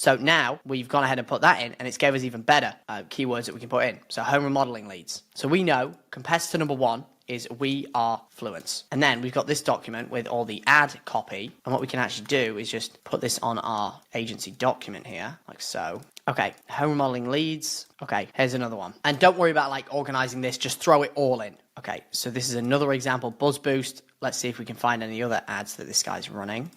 So now we've gone ahead and put that in, and it's gave us even better keywords that we can put in. So home remodeling leads. So we know competitor number one is We Are Fluence. And then we've got this document with all the ad copy. And what we can actually do is just put this on our agency document here, like so. Okay, home remodeling leads. Okay, here's another one. And don't worry about like organizing this, just throw it all in. Okay, so this is another example, Buzz Boost. Let's see if we can find any other ads that this guy's running.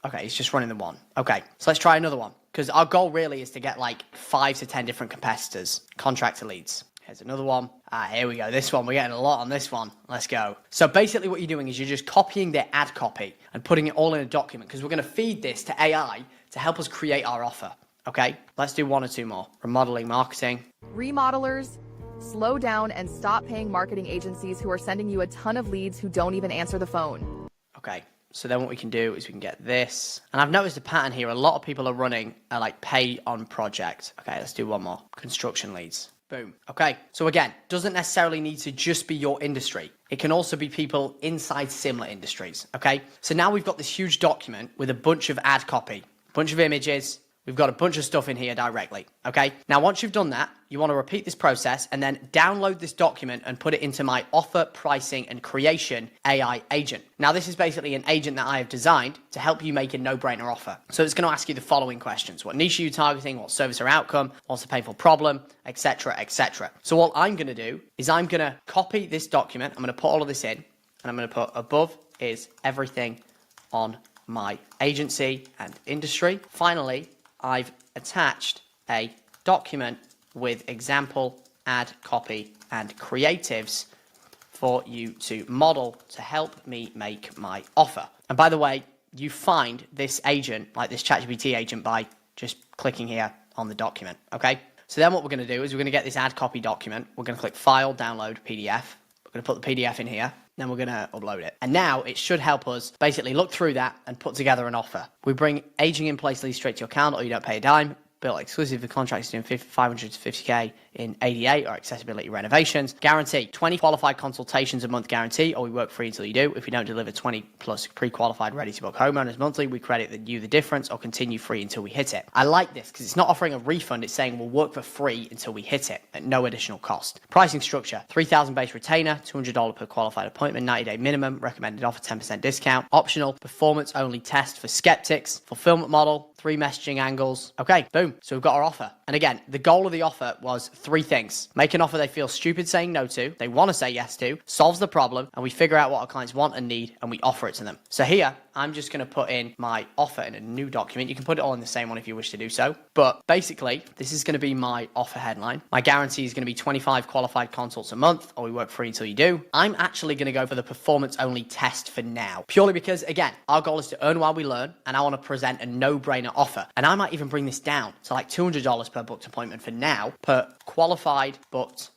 Okay, he's just running the one. Okay, so let's try another one. Because our goal really is to get like 5 to 10 different competitors, contractor leads. Here's another one. Here we go. This one, we're getting a lot on this one. Let's go. So basically what you're doing is you're just copying their ad copy and putting it all in a document because we're going to feed this to AI to help us create our offer. Okay, let's do 1 or 2 more. Remodeling marketing. Remodelers, slow down and stop paying marketing agencies who are sending you a ton of leads who don't even answer the phone. Okay, so then what we can do is we can get this. And I've noticed a pattern here. A lot of people are running like pay on project. Okay, let's do 1 more. Construction leads. Boom. Okay, so again, doesn't necessarily need to just be your industry. It can also be people inside similar industries, okay? So now we've got this huge document with a bunch of ad copy, a bunch of images. We've got a bunch of stuff in here directly, okay? Now, once you've done that, you want to repeat this process and then download this document and put it into my offer pricing and creation AI agent. Now, this is basically an agent that I have designed to help you make a no-brainer offer. So it's going to ask you the following questions. What niche are you targeting? What service or outcome? What's the painful problem? Etc., etc. So what I'm going to do is I'm going to copy this document. I'm going to put all of this in and I'm going to put above is everything on my agency and industry. Finally, I've attached a document with example, ad copy, and creatives for you to model to help me make my offer. And by the way, you find this agent, like this ChatGPT agent, by just clicking here on the document, okay? So then what we're going to do is we're going to get this ad copy document. We're going to click File, Download, PDF. We're going to put the PDF in here. Then we're going to upload it. And now it should help us basically look through that and put together an offer. We bring aging in place leads straight to your account or you don't pay a dime. Built exclusive for contracts doing 500 to 50k in ADA or accessibility renovations. Guarantee 20 qualified consultations a month guarantee, or we work free until you do. If we don't deliver 20 plus pre-qualified ready to book homeowners monthly, we credit you the difference or continue free until we hit it. I like this because it's not offering a refund. It's saying we'll work for free until we hit it at no additional cost. Pricing structure, $3,000 base retainer, $200 per qualified appointment, 90-day minimum, recommended offer 10% discount, optional, performance only test for skeptics, fulfillment model, 3 messaging angles. Okay, boom. So we've got our offer. And again, the goal of the offer was 3 things. Make an offer they feel stupid saying no to, they want to say yes to, solves the problem, and we figure out what our clients want and need, and we offer it to them. So here, I'm just going to put in my offer in a new document. You can put it all in the same one if you wish to do so. But basically, this is going to be my offer headline. My guarantee is going to be 25 qualified consults a month, or we work free until you do. I'm actually going to go for the performance only test for now, purely because, again, our goal is to earn while we learn, and I want to present a no-brainer offer. And I might even bring this down to like $200 per booked appointment for now, per qualified booked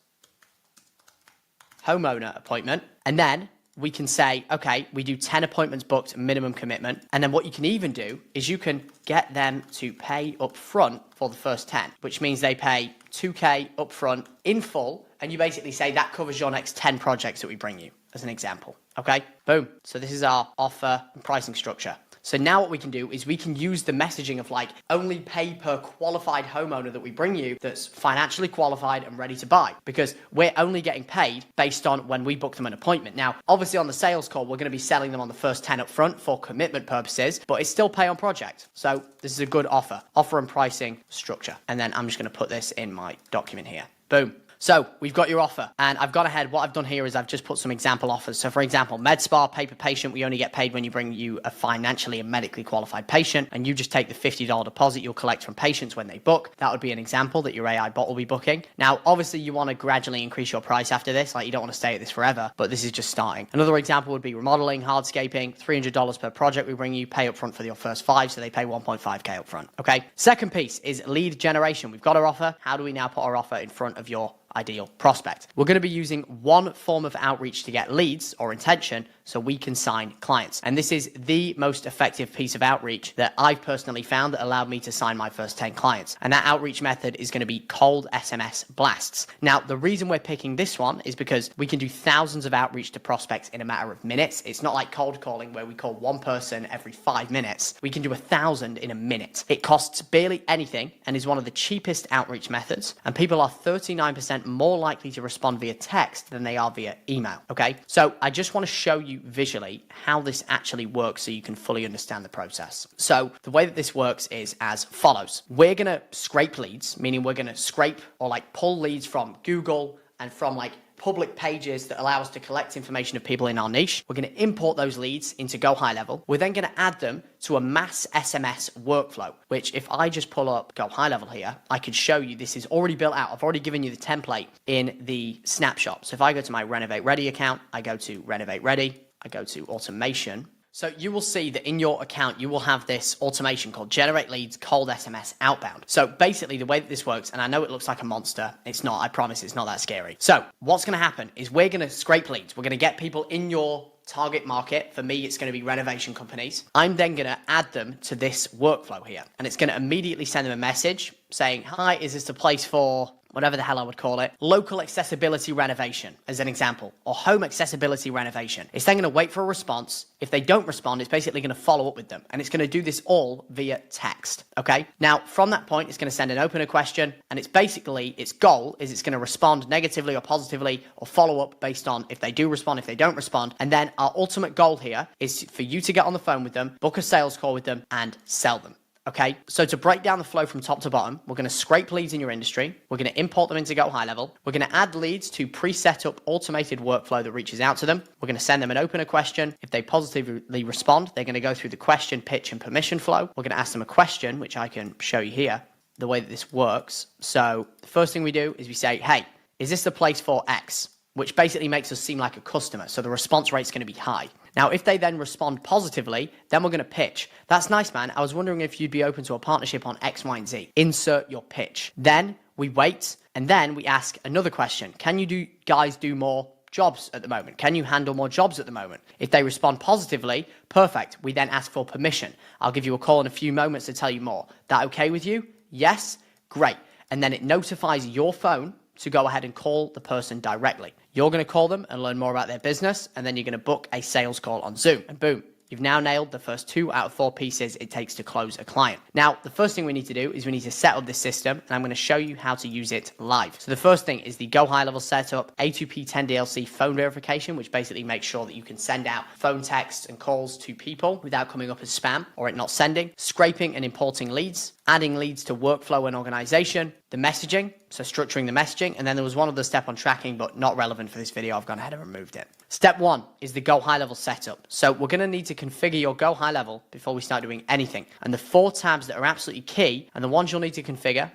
homeowner appointment. And then we can say, okay, we do 10 appointments booked, minimum commitment. And then what you can even do is you can get them to pay up front for the first 10, which means they pay $2,000 up front in full. And you basically say that covers your next 10 projects that we bring you, as an example. Okay, boom. So this is our offer and pricing structure. So now what we can do is we can use the messaging of like only pay per qualified homeowner that we bring you that's financially qualified and ready to buy, because we're only getting paid based on when we book them an appointment. Now, obviously on the sales call, we're going to be selling them on the first 10 up front for commitment purposes, but it's still pay on project. So this is a good offer and pricing structure. And then I'm just going to put this in my document here. Boom. So we've got your offer, and I've gone ahead. What I've done here is I've just put some example offers. So for example, med spa, pay per patient, we only get paid when you bring you a financially and medically qualified patient, and you just take the $50 deposit you'll collect from patients when they book. That would be an example that your AI bot will be booking. Now, obviously you want to gradually increase your price after this. Like you don't want to stay at this forever, but this is just starting. Another example would be remodeling, hardscaping, $300 per project we bring you, pay up front for your first 5. So they pay 1.5K up front. Okay. Second piece is lead generation. We've got our offer. How do we now put our offer in front of your ideal prospect? We're going to be using one form of outreach to get leads or intention, so we can sign clients. And this is the most effective piece of outreach that I've personally found that allowed me to sign my first 10 clients. And that outreach method is going to be cold SMS blasts. Now, the reason we're picking this one is because we can do thousands of outreach to prospects in a matter of minutes. It's not like cold calling where we call one person every 5 minutes. We can do 1,000 in a minute. It costs barely anything and is one of the cheapest outreach methods. And people are 39% more likely to respond via text than they are via email. Okay, so I just want to show you visually how this actually works so you can fully understand the process. So the way that this works is as follows. We're going to scrape leads, meaning we're going to scrape or like pull leads from Google and from like public pages that allow us to collect information of people in our niche. We're going to import those leads into Go High Level. We're then going to add them to a mass SMS workflow, which if I just pull up Go High Level here, I could show you this is already built out. I've already given you the template in the snapshot. So if I go to my Renovate Ready account, I go to Renovate Ready, I go to automation. So you will see that in your account, you will have this automation called Generate Leads Cold SMS Outbound. So basically the way that this works, and I know it looks like a monster, it's not, I promise it's not that scary. So what's going to happen is we're going to scrape leads. We're going to get people in your target market. For me, it's going to be renovation companies. I'm then going to add them to this workflow here. And it's going to immediately send them a message saying, hi, is this the place for whatever the hell I would call it, local accessibility renovation, as an example, or home accessibility renovation. It's then going to wait for a response. If they don't respond, it's basically going to follow up with them. And it's going to do this all via text, okay? Now, from that point, it's going to send an opener question, and it's basically, its goal is it's going to respond negatively or positively, or follow up based on if they do respond, if they don't respond. And then our ultimate goal here is for you to get on the phone with them, book a sales call with them, and sell them. Okay, so to break down the flow from top to bottom, we're going to scrape leads in your industry. We're going to import them into Go High Level. We're going to add leads to pre-set up automated workflow that reaches out to them. We're going to send them an opener question. If they positively respond, they're going to go through the question, pitch, and permission flow. We're going to ask them a question, which I can show you here, the way that this works. So the first thing we do is we say, hey, is this the place for X? Which basically makes us seem like a customer. So the response rate is going to be high. Now, if they then respond positively, then we're going to pitch. That's nice, man. I was wondering if you'd be open to a partnership on X, Y, and Z. Insert your pitch. Then we wait, and then we ask another question. Can you guys do more jobs at the moment? Can you handle more jobs at the moment? If they respond positively, perfect. We then ask for permission. I'll give you a call in a few moments to tell you more. That okay with you? Yes? Great. And then it notifies your phone to go ahead and call the person directly. You're going to call them and learn more about their business, and then you're going to book a sales call on Zoom. And boom, you've now nailed the first 2 out of 4 pieces it takes to close a client. Now, the first thing we need to do is we need to set up this system, and I'm going to show you how to use it live. So the first thing is the Go High Level setup, A2P 10DLC phone verification, which basically makes sure that you can send out phone texts and calls to people without coming up as spam or it not sending, scraping and importing leads, adding leads to workflow and organization, the messaging, so structuring the messaging, and then there was one other step on tracking, but not relevant for this video. I've gone ahead and removed it. Step 1 is the Go High Level setup. So we're going to need to configure your Go High Level before we start doing anything. And the 4 tabs that are absolutely key, and the ones you'll need to configure